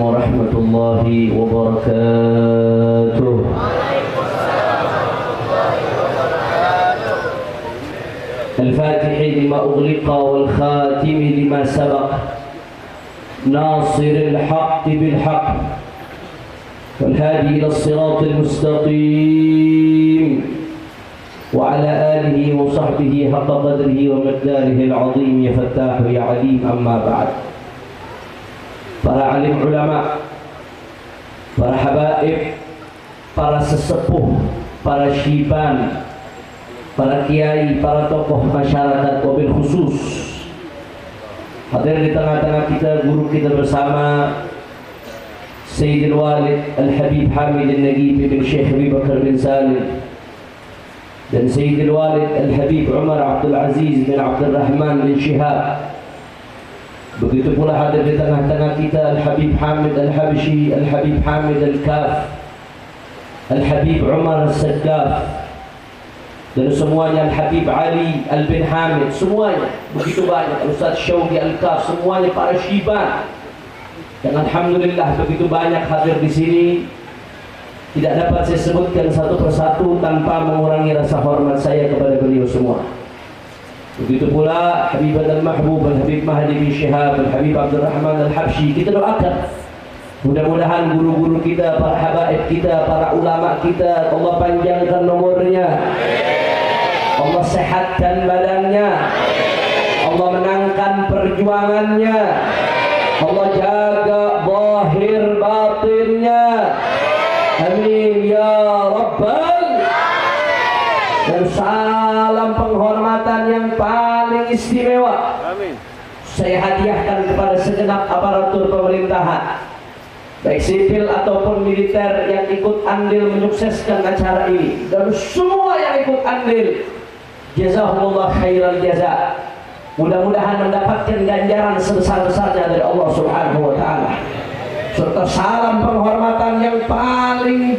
ورحمة الله وبركاته. الفاتح لما أغلق والخاتم لما سبق ناصر الحق بالحق والهادي إلى الصراط المستقيم وعلى آله وصحبه حق قدره ومقداره العظيم. يا فتاح يا عليم. أما بعد. Para alim ulama, para habaib, para sesepuh, para syiban, para kiai, para tokoh masyarakat, wabil khusus hadir di tengah-tengah kita guru kita bersama Sayyidil Walid Al-Habib Hamid Al-Nagib bin Syekh Abi Bakar bin Salim dan Sayyidil Walid Al-Habib Umar Abdul Aziz bin Abdul Rahman bin Shihab. Begitu pula hadir di tengah-tengah kita Al-Habib Hamid Al-Habshi, Al-Habib Hamid Al-Kaf, Al-Habib Umar Al-Saddaf, dan semuanya Al-Habib Ali Al-Bin Hamid, semuanya begitu banyak, Ustaz Syawqi Al-Kaf, semuanya para syiban. Dan alhamdulillah begitu banyak hadir di sini. Tidak dapat saya sebutkan satu persatu tanpa mengurangi rasa hormat saya kepada beliau semua. Begitu pula Habib Al-Mahbub, Al-Habib Mahdi bin Syihab, Al-Habib Abdul Rahman Al-Habshi. Kita doakan mudah-mudahan guru-guru kita, para habaib kita, para ulama kita, Allah panjangkan nomornya, Allah sehatkan badannya, Allah menangkan perjuangannya, Allah jaga zahir batinnya. Amin ya Rabbal. Dan salam penghormatan yang paling istimewa saya hadiahkan kepada segenap aparatur pemerintahan, baik sipil ataupun militer yang ikut andil menyukseskan acara ini, dan semua yang ikut andil, jazakumullah khairal jaza. Mudah-mudahan mendapatkan ganjaran sebesar-besarnya dari Allah Subhanahu wa taala. Serta salam penghormatan yang paling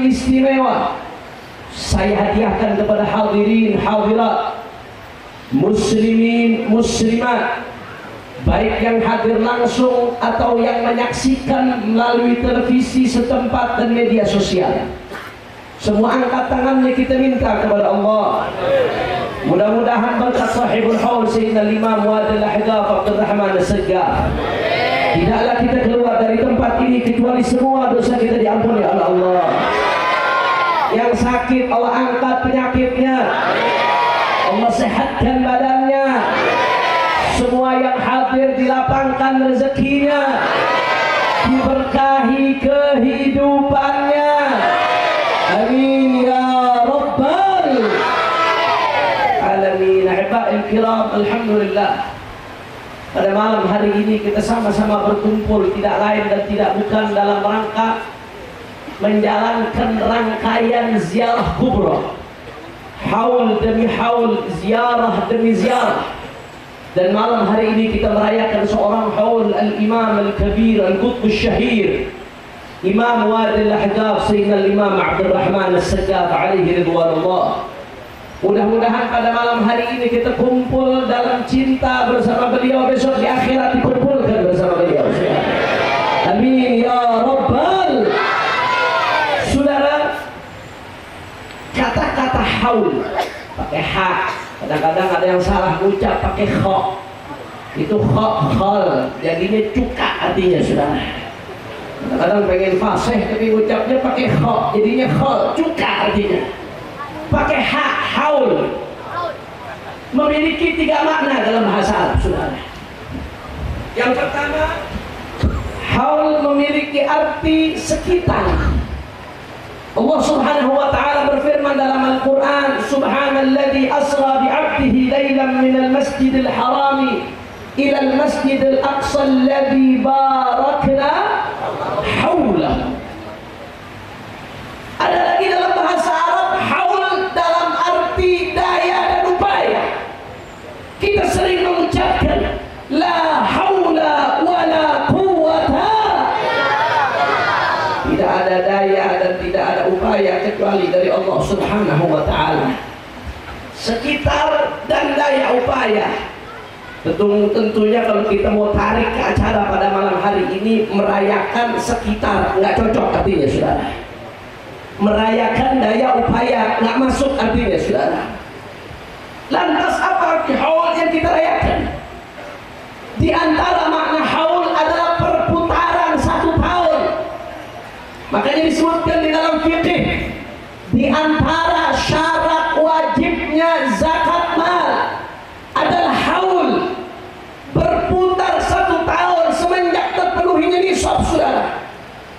istimewa saya hadiahkan kepada hadirin hadirat, muslimin muslimat, baik yang hadir langsung atau yang menyaksikan melalui televisi setempat dan media sosial. Semua angkat tangannya kita minta kepada Allah. Mudah-mudahan berkat sahibul haul Sayyidina Imam Wadil Ahdaf Abdul Rahman As-Saggaf, tidaklah kita keluar dari tempat ini kecuali semua dosa kita diampuni oleh Allah. Yang sakit Allah angkat penyakitnya, Allah sehatkan badannya. Semua yang hadir dilapangkan rezekinya, diberkahi kehidupannya. Amin ya Rabbal Alamin. Ahiba'il kiram, alhamdulillah, pada malam hari ini kita sama-sama berkumpul tidak lain dan tidak bukan dalam rangka menjalankan rangkaian ziarah kubra, haul demi haul, ziarah demi ziarah. Dan malam hari ini kita merayakan seorang haul al-imam al-kabir al-qutb al-syahir Imam Wadil Ahdaf Sayyidina Imam Abdul Rahman As-Saggaf alaihi ridwanullah. Mudah-mudahan pada malam hari ini kita kumpul dalam cinta bersama beliau, besok di akhirat dikumpulkan bersama beliau. Amin ya Rabbal. Saudara, kata-kata haul pakai ha, kadang-kadang ada yang salah ucap pakai kha. Itu kha khal, jadinya cuka artinya, saudara. Kadang-kadang pengen fasih tapi ucapnya pakai kha, jadinya khal, cuka artinya. Pakai ha, haul memiliki 3 makna dalam bahasa Arab, saudara. Yang pertama, haul memiliki arti sekitar. Allah Subhanahu wa taala berfirman dalam Al-Qur'an, subhanalladzi asra bi 'abdihi lailan minal masjidil harami ila al-masjidil aqsa alladzi barakna haulahu. Ada lagi dalam bahasa Arab haul dalam arti daya dan upaya. Kita sering mengucapkan la haula wala quwwata. Tidak ada daya dan tidak ada upaya kecuali dari Allah Subhanahu wa taala. Sekitar dan daya upaya Tentunya kalau kita mau tarik ke acara pada malam hari ini, merayakan sekitar nggak cocok artinya saudara. Merayakan daya upaya nggak masuk artinya saudara. Lantas apa arti haul yang kita rayakan? Di antara makna haul adalah perputaran 1 tahun. Makanya disebutkan di dalam fikih, di antara syarat wajibnya zakat mal adalah haul, berputar 1 tahun semenjak terpenuhinya nisab saudara.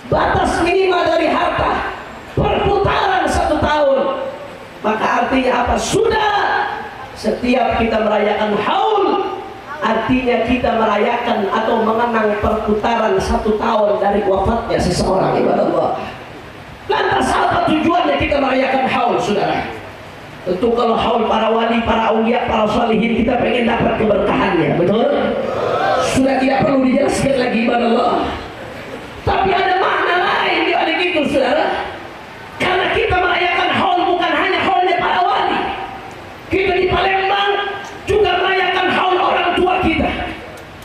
Batas minimal dari harta perputaran 1 tahun. Maka artinya apa? Sudah setiap kita merayakan haul, artinya kita merayakan atau mengenang perputaran 1 tahun dari wafatnya seseorang. Ibadah Allah. Lantas apa tujuannya kita merayakan haul saudara? Tentu kalau haul para wali, para aulia, para salihin, kita pengen dapat keberkahannya, betul? Sudah tidak perlu dijelaskan lagi, ibadah Allah. Tapi ada makna lain di balik itu saudara. Karena kita merayakan haul bukan hanya haulnya para wali. Kita di Palembang juga merayakan haul orang tua kita,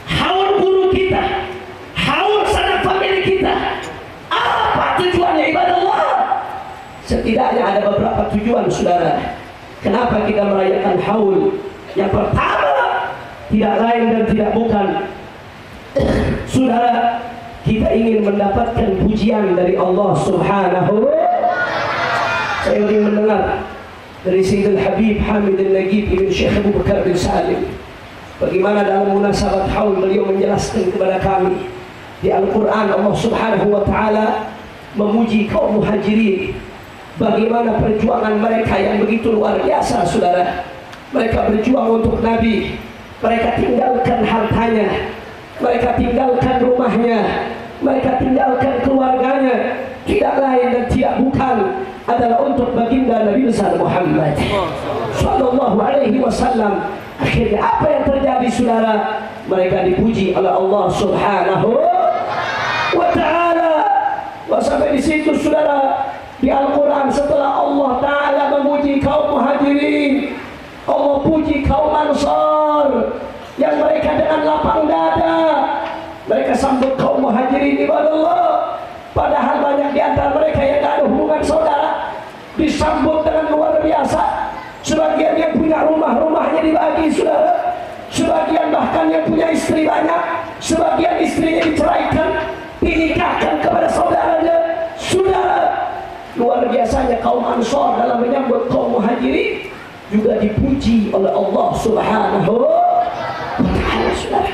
haul guru kita, haul sanak famili kita. Apa tujuannya ibadah Allah? Setidaknya ada beberapa tujuan saudara. Kenapa kita merayakan haul? Yang pertama, tidak lain dan tidak bukan, saudara, kita ingin mendapatkan pujian dari Allah Subhanahu. Saya ingin mendengar dari Sayyidul Habib Hamid Al-Nagib Ibn Syekh Abu Bakar bin Salim, bagaimana dalam munasabat haul beliau menjelaskan kepada kami di Al-Quran Allah Subhanahu wa ta'ala memuji kaum muhajirin, bagaimana perjuangan mereka yang begitu luar biasa saudara. Mereka berjuang untuk Nabi, mereka tinggalkan hartanya, mereka tinggalkan rumahnya, mereka tinggalkan keluarganya, tidak lain dan tidak bukan adalah untuk baginda Nabi besar Muhammad sallallahu alaihi wasallam. Akhirnya apa yang terjadi saudara? Mereka dipuji oleh Allah Subhanahu wa ta'ala. Sampai di situ saudara, di Al-Quran setelah Allah Ta'ala memuji kaum muhajirin, Allah puji kaum ansar yang mereka dengan lapang dada mereka sambut kaum muhajirin ibadah Allah. Padahal banyak di antara mereka yang tidak ada hubungan saudara disambut dengan luar biasa. Sebagian yang punya rumah-rumahnya dibagi saudara, sebagian bahkan yang punya istri banyak, sebagian istrinya diceraikan, dinikahkan kepada saudaranya. Saudara, luar biasanya kaum ansar dalam menyambut kaum muhajirin juga dipuji oleh Allah Subhanahu wa ta'ala saudara.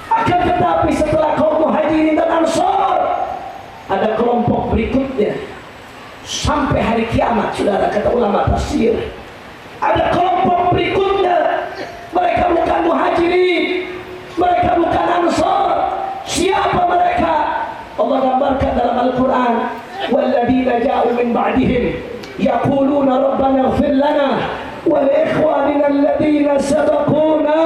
Akan tetapi setelah kaum muhajirin dan ansar, ada kelompok berikutnya sampai hari kiamat saudara, kata ulama tafsir. Ada kelompok berikutnya, mereka bukan muhajirin, mereka bukan ansar. Siapa mereka? Allah gambarkan dalam Al-Quran, walladzina ja'u min ba'dihim yaquluna rabbana ighfir lana wa li ikhwanina alladhina sabaquna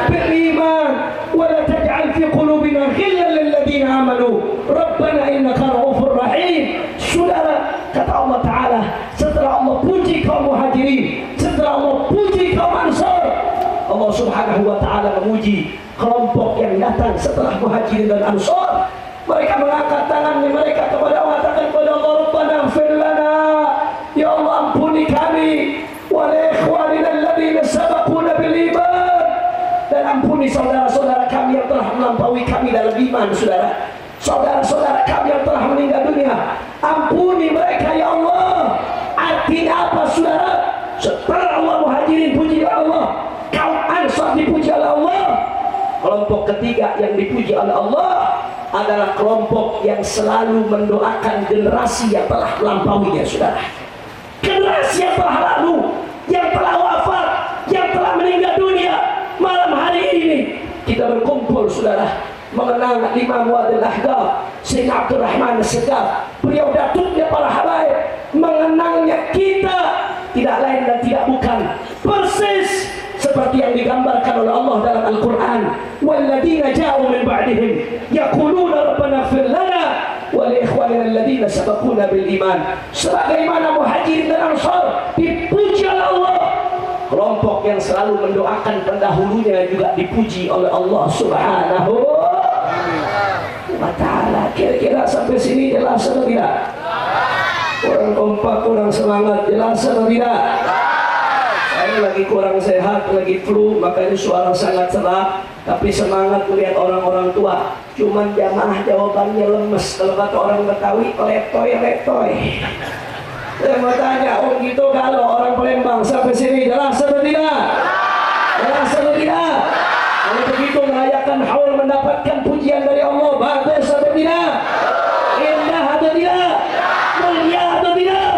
bil iman wa la taj'al fi qulubina ghillan lil ladzina amanu rabbana innaka ra'ufur rahim. Saudara, kata Allah Ta'ala, setelah Allah puji kaum muhajirin, setelah Allah puji kaum ansar, Allah Subhanahu wa ta'ala memuji kelompok yang datang setelah muhajirin dan ansar. Mereka mengangkat tangannya mereka kepada Allah, katakan kepada Allah, Rabbana ighfir lana, ya Allah ampuni kami, wa li ikhwanina alladhina sabaquna bil iman, dan ampuni saudara-saudara kami yang telah melampaui kami dalam iman saudara. Saudara-saudara kami yang telah meninggal dunia, ampuni mereka ya Allah. Artinya apa saudara? Setelah Allah muhajirin puji oleh Allah, kaum ansar dipuji oleh Allah, kelompok ketiga yang dipuji oleh Allah adalah kelompok yang selalu mendoakan generasi yang telah melampauinya saudara. Generasi yang telah lalu, yang telah wafat, yang telah meninggal dunia. Malam hari ini kita berkumpul saudara mengenang Imam Wadil Ahdaf Sayyidina Abdul Rahman As-Segaf. Beliau datuknya para habaib. Mengenangnya kita tidak lain dan tidak bukan persis seperti yang digambarkan oleh Allah dalam Al-Quran, walladzina ja'u min ba'dihim yaquluna rabbana ighfir lana wa li ikhwanina alladzina sabaquna bil iman. Sebagaimana muhajirin dan ansar dipuji oleh Allah, kelompok yang selalu mendoakan pendahulunya juga dipuji oleh Allah Subhanahu wa ta'ala. Kira-kira sampai sini jelas atau tidak? Kurang kompak, kurang semangat, jelas atau tidak? Saya lagi kurang sehat, lagi flu, makanya suara sangat serak. Tapi semangat melihat orang-orang tua. Cuman jamaah jawabannya lemes. Kalau kata orang Betawi, letoy-letoy. Saya mau tanya, oh gitu kalau orang Palembang sampai sini jelas atau tidak? Jelas atau tidak? Kalau begitu merayakan haul mendapatkan pujian dari Allah, bagus atau tidak? Indah atau tidak? Mulia atau tidak?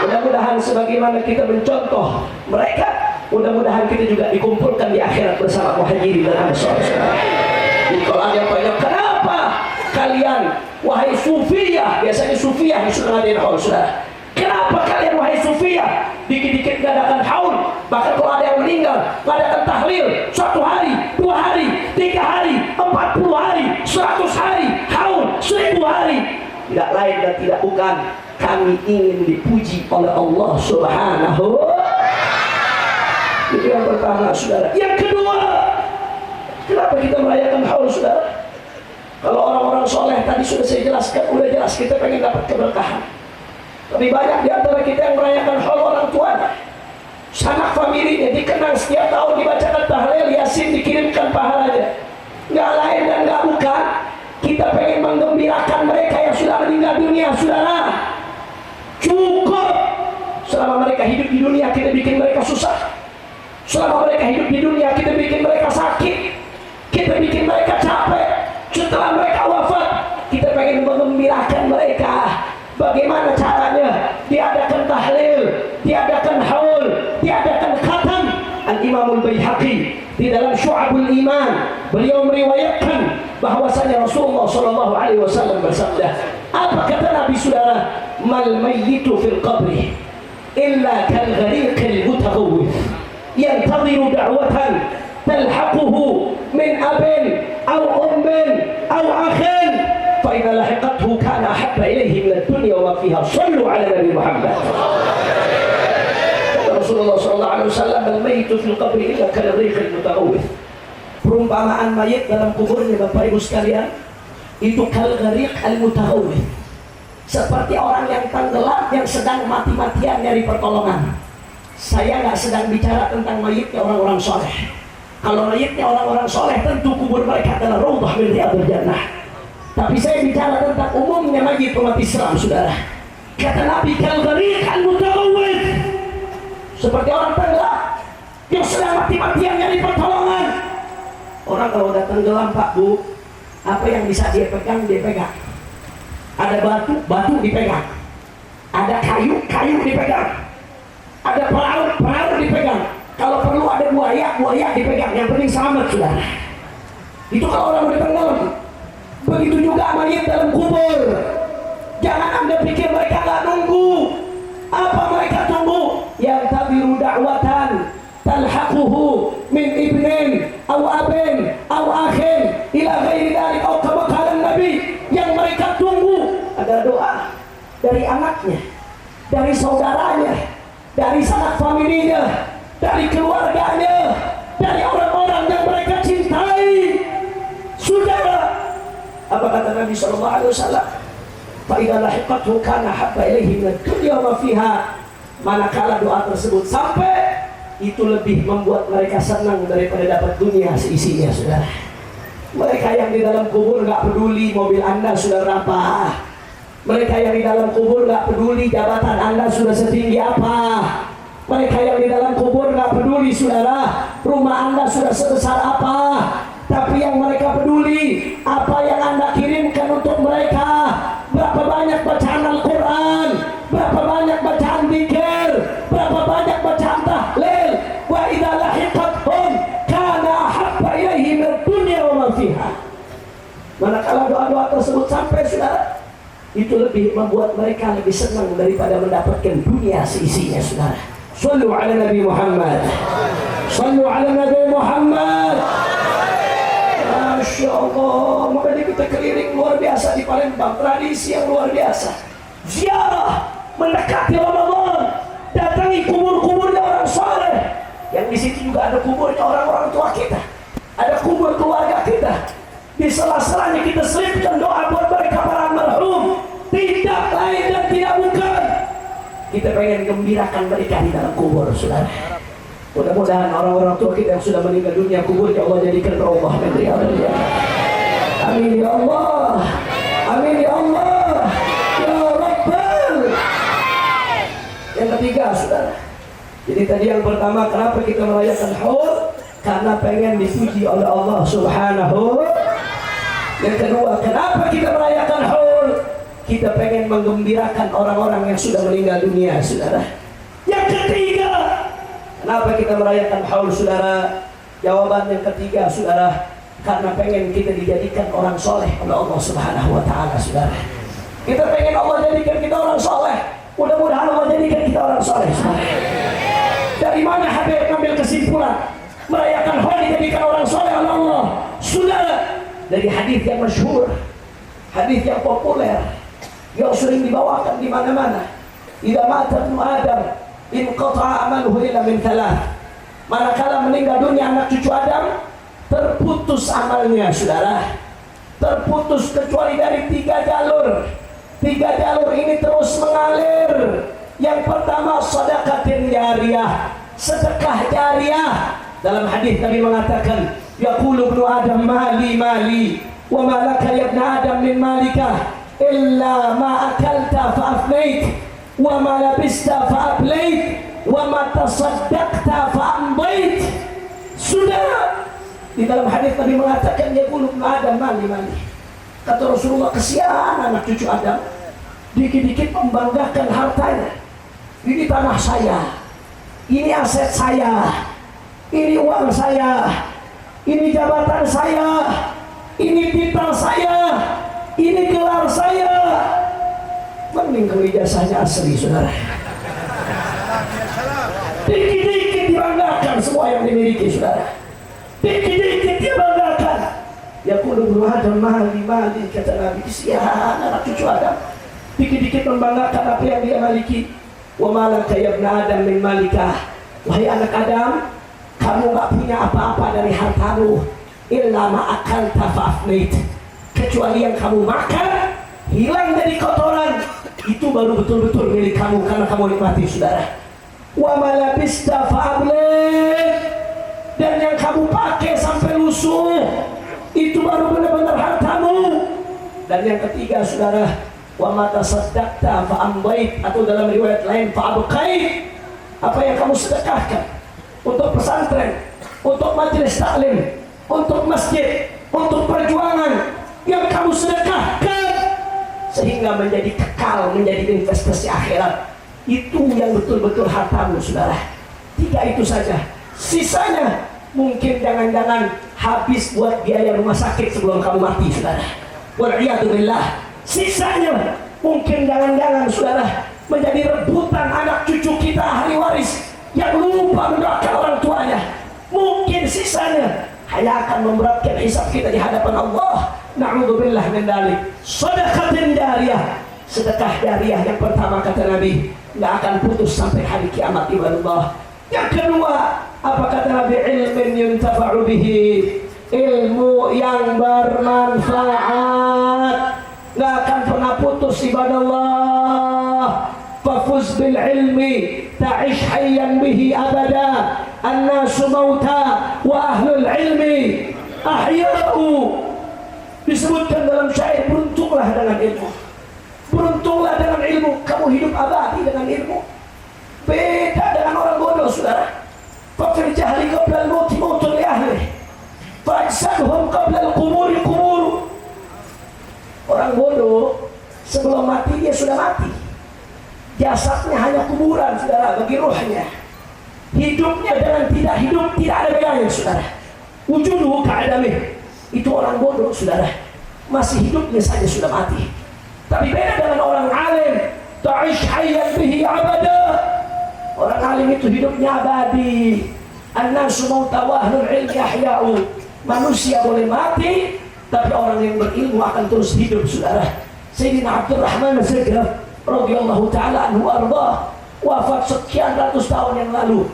Mudah-mudahan sebagaimana kita mencontoh mereka, mudah-mudahan kita juga dikumpulkan di akhirat bersama muhajirin dan ansar. Jadi kalau ada yang banyak, kenapa kalian wahai sufiyah, biasanya sufiyah di sunnah ngadain haul, saudara. Kenapa kalian wahai sufiyah dikit-dikit ngadakan haul, bahkan kalau ada yang meninggal ngadakan tahlil 1 hari, 2 hari, 3 hari, 40 hari, 100 hari, haul 1000 hari. Tidak lain dan tidak bukan, kami ingin dipuji oleh Allah Subhanahu. Itu yang pertama, saudara. Yang kedua, kenapa kita merayakan haul, saudara? Kalau orang-orang soleh tadi sudah saya jelaskan, udah jelas kita pengen dapat keberkahan. Lebih banyak di antara kita yang merayakan haul orang tuanya, sanak familinya dikenang setiap tahun dibacakan tahlil yasin, dikirimkan pahalanya. Nggak lain dan nggak bukan, kita pengen menggembirakan mereka yang sudah meninggal dunia, saudara. Cukup selama mereka hidup di dunia kita bikin mereka susah. Selama mereka hidup di dunia kita bikin mereka sakit, kita bikin mereka capek. Setelah mereka wafat kita pengen menggembirakan mereka. Bagaimana caranya? Diadakan tahlil, diadakan haul, diadakan khatam. Al-Imamul Baihaqi di dalam Syu'abul Iman, beliau meriwayatkan bahwasanya Rasulullah SAW bersabda, apa kata Nabi, saudara? Mal mayyitu fil qabri illa kal ghariqil mutaghawwif yantadhiru da'watan talhaquhu min abin aw ummin aw akhin fa idza lahiqathu kana ahabba ilayhi min ad-dunya wa ma fiha. Shallu ala Nabi Muhammad. Rasulullah SAW, al mayyitu fil qabri illa kal ghariqil mutaghawwif. Perumpamaan mayit dalam kuburnya, Bapak Ibu sekalian, itu kal ghariq al mutaghawwif, seperti orang yang tenggelam yang sedang mati-matian nyari pertolongan. Saya nggak sedang bicara tentang mayitnya orang-orang soleh. Kalau mayitnya orang-orang soleh, tentu kubur mereka adalah raudhah min riyadil jannah. Tapi saya bicara tentang umumnya mayit umat Islam, saudara. Kata Nabi, kal ghariq al mutaghawwif, seperti orang tenggelam yang sedang mati-matian nyari pertolongan. Orang kalau udah tenggelam, Pak Bu, apa yang bisa dia pegang, dia pegang. Ada batu, batu dipegang. Ada kayu, kayu dipegang. Ada perahu, perahu dipegang. Kalau perlu ada buaya, buaya dipegang. Yang penting selamat, saudara. Itu kalau orang udah tenggelam. Begitu juga mayit dalam kubur. Jangan Anda pikir mereka nggak nunggu. Apa mereka tunggu? Yang tabiru da'watan talhaquhu min ibnin aw abin aw akhin ila ghairi dzalik aw kama qala Nabi. Yang mereka tunggu ada doa dari anaknya, dari saudaranya, dari sanak familinya, dari keluarganya, dari orang-orang yang mereka cintai. Saudara, apa kata Nabi SAW? Fa idza lahiqathu kana habba ilaihi min ad-dunya wa fiha. Manakala doa tersebut sampai, itu lebih membuat mereka senang daripada dapat dunia seisinya, saudara. Mereka yang di dalam kubur gak peduli mobil Anda sudah berapa. Mereka yang di dalam kubur gak peduli jabatan Anda sudah setinggi apa. Mereka yang di dalam kubur gak peduli, saudara, rumah Anda sudah sebesar apa. Tapi yang mereka peduli apa yang Anda kirimkan untuk mereka. Berapa banyak bacaan Al-Quran, berapa banyak bacaan dzikir, berapa banyak bacaan tahlil. Wa idza lahiqathum kana ahabba ilaihi min dunya wa ma fiha. Manakala doa-doa tersebut sampai, saudara, itu lebih membuat mereka lebih senang daripada mendapatkan dunia seisinya, saudara. Sallu ala Nabi Muhammad. Sallu ala Nabi Muhammad. Masya Allah, makanya kita keliling luar biasa di Palembang, tradisi yang luar biasa. Ziarah mendekati Ramadan, datangi kubur-kuburnya orang saleh, Yang di situ juga ada kuburnya orang-orang tua kita, ada kubur keluarga kita. Di sela-selanya kita selipkan doa buat mereka para almarhum. Tidak lain dan tidak bukan, kita pengen gembirakan mereka di dalam kubur, saudara. Mudah-mudahan orang-orang tua kita yang sudah meninggal dunia, kuburnya Allah jadikan raudhah min riyadil jannah. Amin ya Allah. Amin ya Allah. Ya Rabbal. Yang ketiga, saudara. Jadi tadi yang pertama, kenapa kita merayakan Haul? Karena pengen dipuji oleh Allah Subhanahu. Yang kedua, kenapa kita merayakan Haul? Kita pengen menggembirakan orang-orang yang sudah meninggal dunia, saudara. Yang ketiga, kenapa kita merayakan Haul, saudara? Jawaban yang ketiga, saudara, karena pengen kita dijadikan orang soleh oleh Allah Subhanahu wa Ta'ala, saudara. Kita pengen Allah jadikan kita orang soleh. Mudah-mudahan Allah jadikan kita orang soleh, saudara. Dari mana Habib ngambil kesimpulan merayakan Haul dijadikan orang soleh oleh Allah? Saudara, dari hadis yang masyhur, hadis yang populer, yang sering dibawakan di mana-mana. Idza mata ibnu Adam inqata'a amaluhu illa min thalath. Manakala meninggal dunia anak cucu Adam, terputus amalnya, saudara. Terputus kecuali dari 3 jalur. 3 jalur ini terus mengalir. Yang pertama, sedekatin jariyah, sedekah jariyah. Dalam hadis Nabi mengatakan, yaqulu ibnu Adam mali mali wa ma laka ya ibnu Adam min malika illa ma akalta fa afnait wa ma labista fa ablait wa ma tasaddaqta fa amdait. Sudah di dalam hadis Nabi mengatakan, yaqulu ibnu Adam mali mali. Kata Rasulullah, kesian anak cucu Adam, dikit-dikit membanggakan hartanya. Ini tanah saya, ini aset saya, ini uang saya, ini jabatan saya, ini titel saya, ini gelar saya. Mending kalau ijazahnya asli, saudara. Dikit-dikit dibanggakan semua yang dimiliki, saudara. Dikit-dikit dia banggakan. Ya qulu Adam mali mali, kata Nabi, kesian anak cucu Adam, dikit-dikit membanggakan apa yang dia miliki. Wa malaka ya ibnu Adam min malikah. Wahai anak Adam, kamu gak punya apa-apa dari hartamu illa ma akalta fa afnait. Kecuali yang kamu makan hilang dari kotoran, itu baru betul-betul milik kamu karena kamu nikmati, saudara. Wa ma labista fa ablait. Dan yang kamu pakai sampai lusuh, itu baru benar-benar hartamu. Dan yang ketiga, saudara, wa ma tasaddaqta fa amdait, atau dalam riwayat lain fa abqait. Apa yang kamu sedekahkan untuk pesantren, untuk majelis taklim, untuk masjid, untuk perjuangan, yang kamu sedekahkan sehingga menjadi kekal, menjadi investasi akhirat, itu yang betul-betul hartamu, saudara. 3 itu saja. Sisanya mungkin jangan-jangan habis buat biaya rumah sakit sebelum kamu mati, saudara. Wal'iyadzubillah. Sisanya mungkin jangan-jangan, saudara, menjadi rebutan anak cucu kita ahli waris yang lupa mendoakan orang tuanya. Mungkin sisanya hanya akan memberatkan hisab kita di hadapan Allah. Na'udzubillah min dzalik. Sedekatin jariyah, sedekah jariyah yang pertama kata Nabi, nggak akan putus sampai hari kiamat, ibadallah. Yang kedua, apa kata Nabi? Ilmin yuntafa'u bihi, ilmu yang bermanfaat, nggak akan pernah putus, ibadallah. Fafuz bil ilmi ta'ish hayyan bihi abada, annasu mauta wa ahlul ilmi ahya'u. Disebutkan dalam syair, beruntunglah dengan ilmu, beruntunglah dengan ilmu, kamu hidup abadi dengan ilmu. Beda dengan orang bodoh, saudara. Fafil jahli qabla al-mauti mautun li ahli, fa'ajsadhum qabla al-quburi qubur. Orang bodoh sebelum mati dia sudah mati, jasadnya hanya kuburan, saudara, bagi ruhnya. Hidupnya dengan tidak hidup tidak ada bedanya, saudara. Wujuduhu ka'adamih. Itu orang bodoh, saudara, masih hidupnya saja sudah mati. Tapi beda dengan orang alim, ta'ish hayyan bihi abada. Orang alim itu hidupnya abadi. An-nasu mauta wa ahlul ilmi ahya'u. Manusia boleh mati, tapi orang yang berilmu akan terus hidup, saudara. Sayyidina Abdurrahman As-Sagraf radhiyallahu ta'ala anhu arda, wafat sekian ratus tahun yang lalu.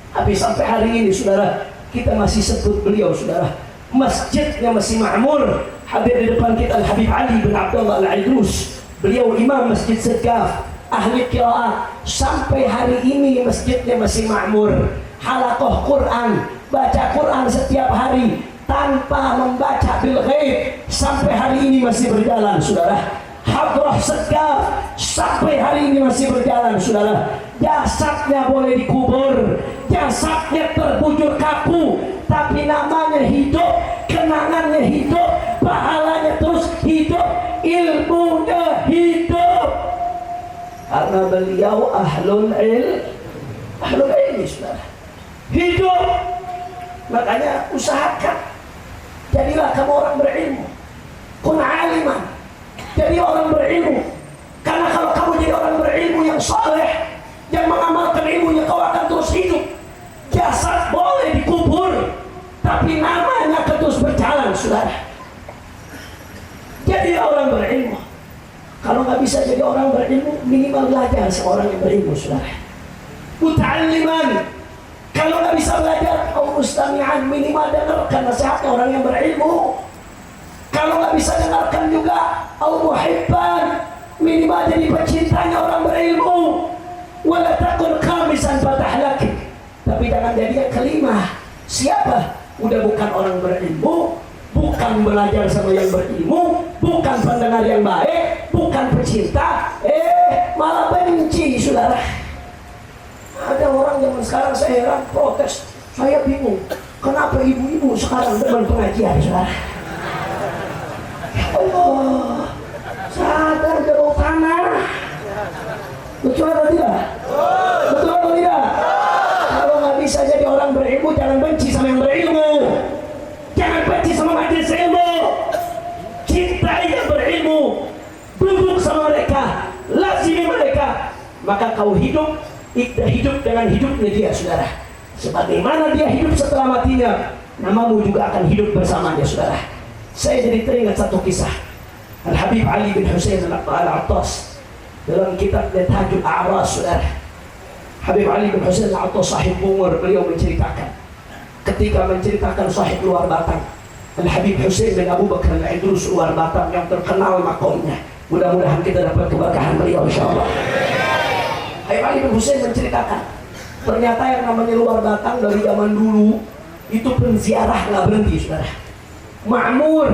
Tapi sampai hari ini saudara, kita masih sebut beliau saudara. Masjidnya masih ma'mur. Hadir di depan kita Al-Habib Ali bin Abdullah Al-Idrus. Beliau imam Masjid Segaf, ahli qiraat. Sampai hari ini masjidnya masih ma'mur. Halaqah Quran, baca Quran setiap hari tanpa membaca bil ghaib, sampai hari ini masih berjalan saudara. Hadrah Segaf sampai hari ini masih berjalan saudara. Jasadnya boleh dikubur, jasadnya terbujur kaku, tapi namanya hidup, kenangannya hidup, pahalanya terus hidup, ilmunya hidup, karena beliau ahlul ilmi saudara. Hidup. Makanya usahakan, jadilah kamu orang berilmu, kun aliman, jadi orang berilmu. Karena kalau kamu jadi orang berilmu yang saleh, yang mengamalkan ilmunya, kau akan terus hidup. Jasad boleh dikubur, tapi namanya terus berjalan saudara. Jadi orang berilmu. Kalau nggak bisa jadi orang berilmu, minimal belajar seorang yang berilmu saudara. Muta'alliman. Kalau nggak bisa belajar, mustami'an, minimal dengarkan nasihat orang yang berilmu. Kalau nggak bisa dengarkan juga, muhibban, minimal jadi pecintanya orang berilmu. Wala takun khamisan fatahlaki, tapi jangan jadi yang kelima. Siapa? Udah bukan orang berilmu, bukan belajar sama yang berilmu, bukan pendengar yang baik, bukan pecinta, malah benci saudara. Ada orang zaman sekarang, saya heran, protes. Saya bingung, kenapa ibu-ibu sekarang demen pengajian saudara? Allah, sadar jauh tanah. Betul atau tidak? Betul atau tidak? Kalau nggak bisa jadi orang berilmu, jangan benci sama yang berilmu, jangan benci sama majelis ilmu. Cintai yang berilmu, duduk sama mereka, lazimi mereka, maka kau hidup dengan hidupnya dia saudara. Sebagaimana dia hidup setelah matinya, namamu juga akan hidup bersamanya saudara. Saya jadi teringat satu kisah. Al-Habib Ali bin Husain Al-Attas dalam kitabnya Tajul A'ras saudara. Habib Ali bin Husain Al-Attas sahib umur, beliau menceritakan ketika menceritakan sahib luar Batam, Al-Habib Husain bin Abu Bakar Al-Idrus luar Batam yang terkenal makomnya. Mudah-mudahan kita dapat keberkahan beliau insyaallah. Habib Ali bin Husain menceritakan, ternyata yang namanya luar Batam dari zaman dulu itu penziarah nggak berhenti saudara. Ma'mur,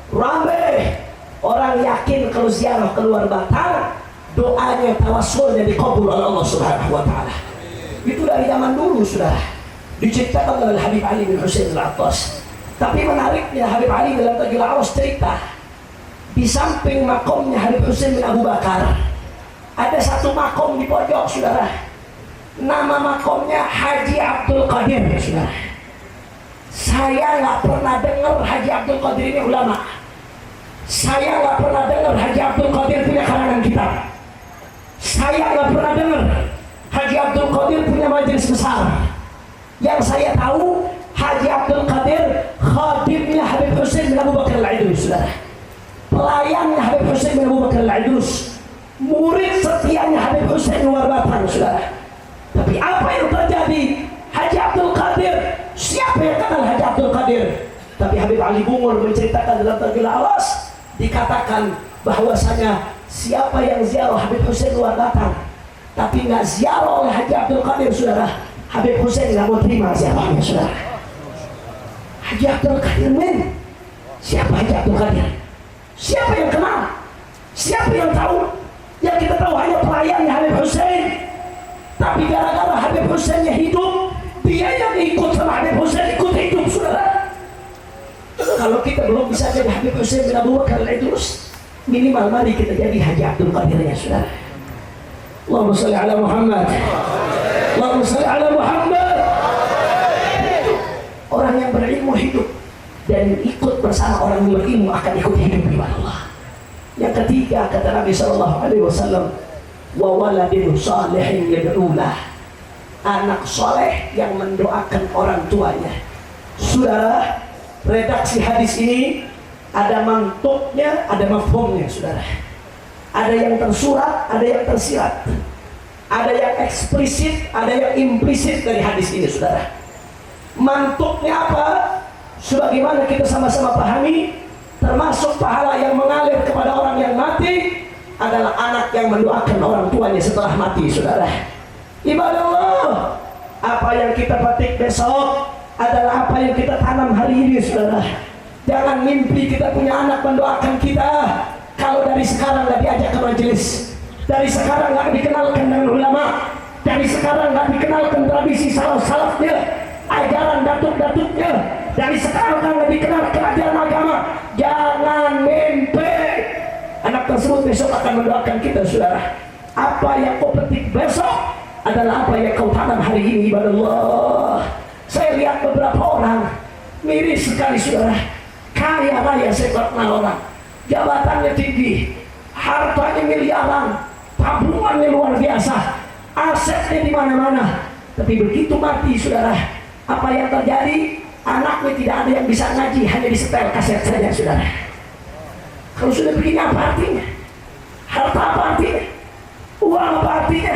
ramai orang yakin kalau ziarah keluar Batam, doanya, tawassulnya dikabul oleh Allah Subhanahu wa taala. Itu dari zaman dulu saudara. Diceritakan oleh Habib Ali bin Husain Al-Attas. Tapi menariknya Habib Ali dalam Tajul A'ras cerita, di samping makomnya Habib Husain bin Abu Bakar, ada satu makom di pojok saudara. Nama makomnya Haji Abdul Qadir saudara. Saya nggak pernah dengar Haji Abdul Qadir ini ulama. Saya nggak pernah dengar Haji Abdul Qadir punya karangan kitab. Saya nggak pernah dengar Haji Abdul Qadir punya majelis besar. Yang saya tahu, Haji Abdul Qadir khadimnya Habib Husain bin Abu Bakar Al-Idrus saudara. Pelayannya Habib Husain bin Abu Bakar Al-Idrus, murid setianya Habib Husain luar Batam saudara. Tapi apa yang terjadi? Haji Abdul Qadir, siapa yang kenal Haji Abdul Qadir? Tapi Habib Ali Bungur menceritakan dalam Tajul A'ras, dikatakan bahwasanya siapa yang ziarah Habib Husain luar Batam tapi nggak ziarah oleh Haji Abdul Qadir saudara, Habib Husain nggak mau terima ziarahnya saudara. Haji Abdul Qadir men, siapa Haji Abdul Qadir? Siapa yang kenal? Siapa yang tahu? Yang kita tahu hanya pelayannya Habib Husain. Tapi gara-gara Habib Husainnya hidup, dia yang ikut sama Habib Husain ikut hidup saudara. Kalau kita belum bisa jadi Habib Husain bin Abu Bakar Al-Idrus, minimal mari kita jadi Haji Abdul Qadirnya saudara. Allahumma shalli ala Muhammad. Allahumma shalli ala Muhammad. Orang yang berilmu hidup dan ikut bersama orang yang berilmu akan ikut hidup di Allah. Yang ketiga kata Nabi SAW, wa waladin salihin yad'ulah, anak soleh yang mendoakan orang tuanya. Saudara, redaksi hadis ini ada mantuknya, ada mafhumnya saudara. Ada yang tersurat, ada yang tersirat. Ada yang eksplisit, ada yang implisit dari hadis ini, saudara. Mantuknya apa? Sebagaimana kita sama-sama pahami, termasuk pahala yang mengalir kepada orang yang mati adalah anak yang mendoakan orang tuanya setelah mati, saudara. Ibadah Allah, apa yang kita petik besok adalah apa yang kita tanam hari ini, saudara. Jangan mimpi kita punya anak mendoakan kita kalau dari sekarang nggak diajak ke majelis, dari sekarang nggak dikenalkan dengan ulama, dari sekarang nggak dikenalkan tradisi salaf-salafnya, ajaran datuk-datuknya, dari sekarang nggak dikenalkan ajaran agama. Jangan mimpi anak tersebut besok akan mendoakan kita, saudara. Apa yang kau petik besok adalah apa yang kau tanam hari ini, ibadah Allah. Saya lihat beberapa orang miris sekali, saudara. Kaya raya saya kenal orang, jabatannya tinggi, hartanya miliaran, tabungannya luar biasa, asetnya di mana-mana. Tapi begitu mati, saudara, apa yang terjadi? Anaknya tidak ada yang bisa ngaji, hanya disetel kaset saja, saudara. Kalau sudah begini apa artinya? Harta apa artinya? Uang apa artinya?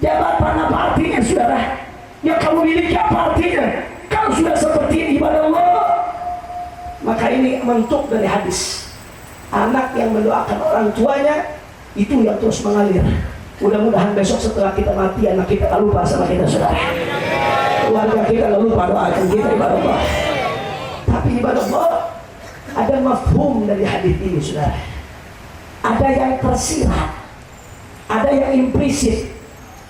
Jabatan apa artinya, saudara? Yang kamu miliki apa artinya? Kalau sudah seperti ini, ibadah Allah. Maka ini mentuk dari hadis. Anak yang mendoakan orang tuanya itu yang terus mengalir. Mudah-mudahan besok setelah kita mati anak kita tak lupa sama kita, saudara. Keluarga kita tak lupa doakan kita, ibadah Allah. Tapi ibadah Allah, ada mafhum dari hadis ini, saudara. Ada yang tersirat, ada yang implisit.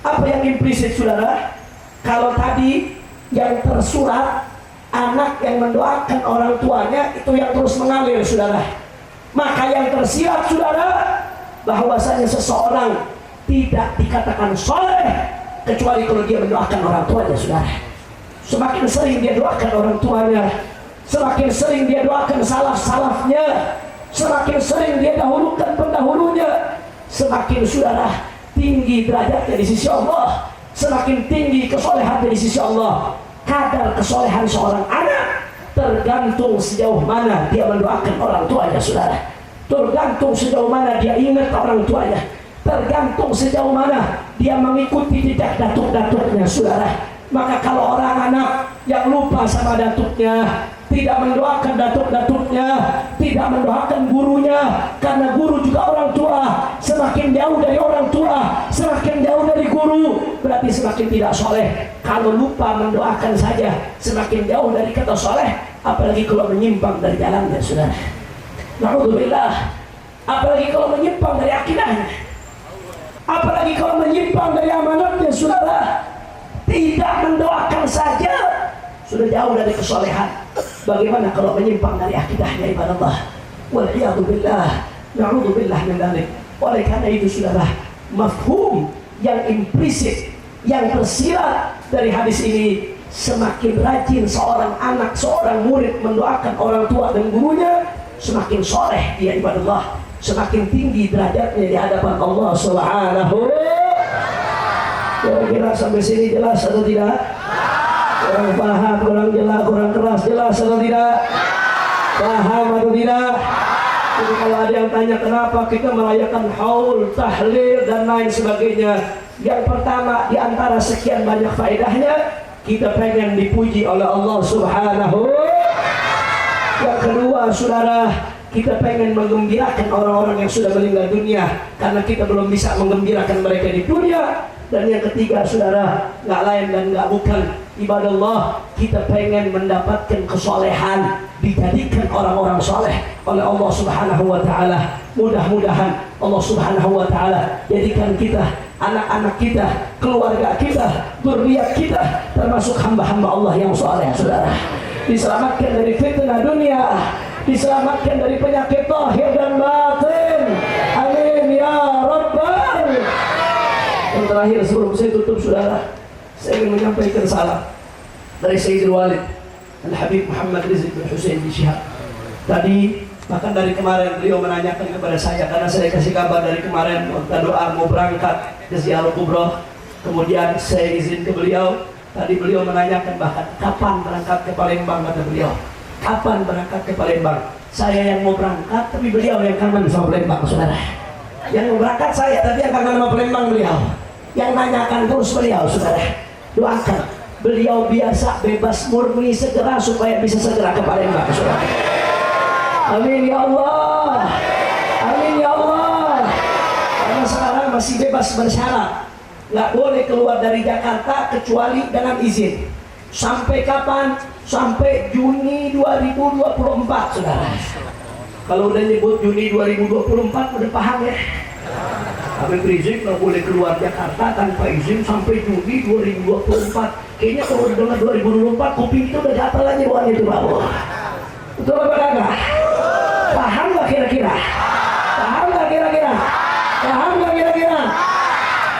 Apa yang implisit, saudara? Kalau tadi yang tersurat, anak yang mendoakan orang tuanya itu yang terus mengalir, saudara. Maka yang tersirat, saudara, bahwasanya seseorang tidak dikatakan soleh kecuali kalau dia mendoakan orang tuanya, saudara. Semakin sering dia doakan orang tuanya, semakin sering dia doakan salaf-salafnya, semakin sering dia dahulukan pendahulunya, semakin, saudara, tinggi derajatnya di sisi Allah, semakin tinggi kesolehannya di sisi Allah. Kadar kesolehan seorang anak tergantung sejauh mana dia mendoakan orang tuanya, saudara. Tergantung sejauh mana dia ingat orang tuanya, tergantung sejauh mana dia mengikuti jejak datuk-datuknya, saudara. Maka kalau orang anak yang lupa sama datuknya, tidak mendoakan datuk-datuknya, tidak mendoakan gurunya, karena guru juga orang tua, semakin jauh dari orang tua, semakin jauh dari guru, berarti semakin tidak soleh. Kalau lupa mendoakan saja, semakin jauh dari kata soleh, apalagi kalau menyimpang dari jalannya, saudara. Na'udzubillah. Apalagi kalau menyimpang dari akidahnya, apalagi kalau menyimpang dari amanatnya, saudara. Tidak mendoakan saja sudah jauh dari kesolehan. Bagaimana kalau menyimpang dari akidahnya, ibadah Allah? Wal'iyadzubillah, na'udzubillah min dzalik. Oleh karena itu, saudara, mafhum yang implisit, yang tersirat dari hadis ini, semakin rajin seorang anak, seorang murid mendoakan orang tua dan gurunya, semakin soleh dia, ibadah Allah, semakin tinggi derajatnya di hadapan Allah Subhanahu. Kira-kira sampai sini jelas atau tidak? Kurang paham, kurang jelas, kurang keras, jelas atau tidak? Paham atau tidak? Jadi kalau ada yang tanya kenapa kita merayakan haul, tahlil dan lain sebagainya, yang pertama di antara sekian banyak faedahnya, kita pengen dipuji oleh Allah Subhanahu. Yang kedua, saudara, kita pengen menggembirakan orang-orang yang sudah meninggal dunia, karena kita belum bisa menggembirakan mereka di dunia. Dan yang ketiga, saudara, nggak lain dan nggak bukan, ibadah Allah, kita pengen mendapatkan kesolehan, dijadikan orang-orang soleh oleh Allah Subhanahu wa ta'ala. Mudah-mudahan Allah Subhanahu wa ta'ala jadikan kita, anak-anak kita, keluarga kita, zuriat kita termasuk hamba-hamba Allah yang soleh, saudara. Diselamatkan dari fitnah dunia, diselamatkan dari penyakit zahir dan batin. Amin ya Rabbal. Yang terakhir sebelum saya tutup, saudara, saya ingin menyampaikan salam dari Sayyidul Walid Al-Habib Muhammad Rizq bin Hussein bin Syihab. Tadi, bahkan dari kemarin beliau menanyakan kepada saya, karena saya kasih kabar dari kemarin doa mau berangkat ke ziarah kubroh. Kemudian saya izin ke beliau. Tadi beliau menanyakan bahkan kapan berangkat ke Palembang, kata beliau. Kapan berangkat ke Palembang? Saya yang mau berangkat, tapi beliau yang kangen sama Palembang, saudara. Yang mau berangkat saya, tapi yang kangen sama Palembang beliau. yang nanyakan terus beliau, saudara. Doakan beliau biasa bebas murni segera supaya bisa segera ke Palembang, saudara. Amin ya Allah. Amin ya Allah. Karena sekarang masih bebas bersyarat, nggak boleh keluar dari Jakarta kecuali dengan izin. Sampai kapan? Sampai Juni 2024, saudara. Kalau udah nyebut Juni 2024 udah paham ya. Habib Rizik nggak boleh keluar Jakarta tanpa izin sampai Juni 2024. Kayaknya kalau udah dengar 2024 kuping itu udah gatal lagi bukan itu, Pak. Betul apa enggak? Paham nggak kira-kira? Paham nggak kira-kira? Paham nggak kira-kira?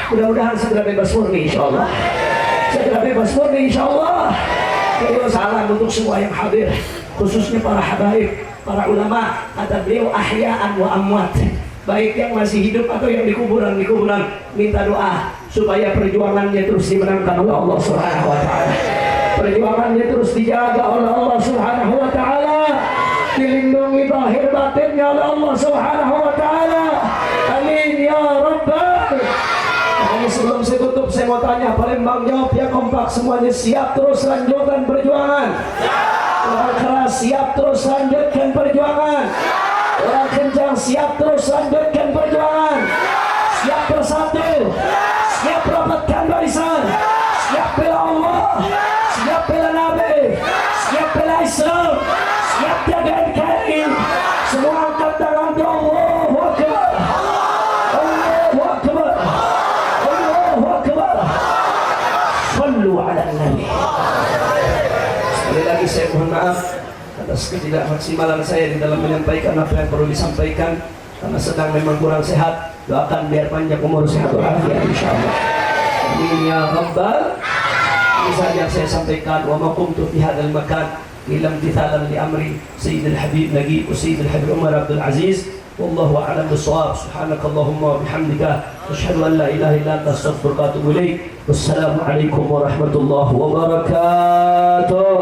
Mudah-mudahan segera bebas murni insyaallah. Segera bebas murni insyaallah. Beliau salam untuk semua yang hadir, khususnya para habaib, para ulama. Kata beliau ahya'an wa amwat, baik yang masih hidup atau yang di kuburan minta doa supaya perjuangannya terus dimenangkan oleh Allah Subhanahu wa taala. Perjuangannya terus dijaga oleh Allah Subhanahu wa taala, dilindungi zahir batinnya oleh Allah Subhanahu wa taala. Amin ya rabbal. Nah, sebelum saya tutup saya mau tanya, Palembang jawab ya kompak semuanya, siap terus lanjutkan perjuangan? Orang keras siap terus lanjutkan perjuangan? Orang kencang siap terus lanjutkan perjuangan? Siap bersatu, siap rapatkan barisan, siap bela Allah, siap bela Nabi, siap bela Islam, siap jaga NKRI. Semua angkat tangan ke Allahu Akbar, Allahu Akbar, Allahu Akbar. Sallu ala Nabi. Sekali lagi saya mohon maaf atas ketidakmaksimalan saya di dalam menyampaikan apa yang perlu disampaikan, karena sedang memang kurang sehat. Doakan biar panjang umur, sehat walafiat insyaallah. Amin ya rabbal. Ini saja yang saya sampaikan. Wa ma kuntu fi hadzal makan illa imtithalan li amri sayyidil habib Nagib wa sayyidil habib Umar Abdul Aziz. Wallahu a'lam bis-shawab. Subhanakallahumma wa bihamdika asyhadu an la ilaha illa anta astaghfiruka wa atubu ilaik. Wassalamu alaikum warahmatullahi wabarakatuh.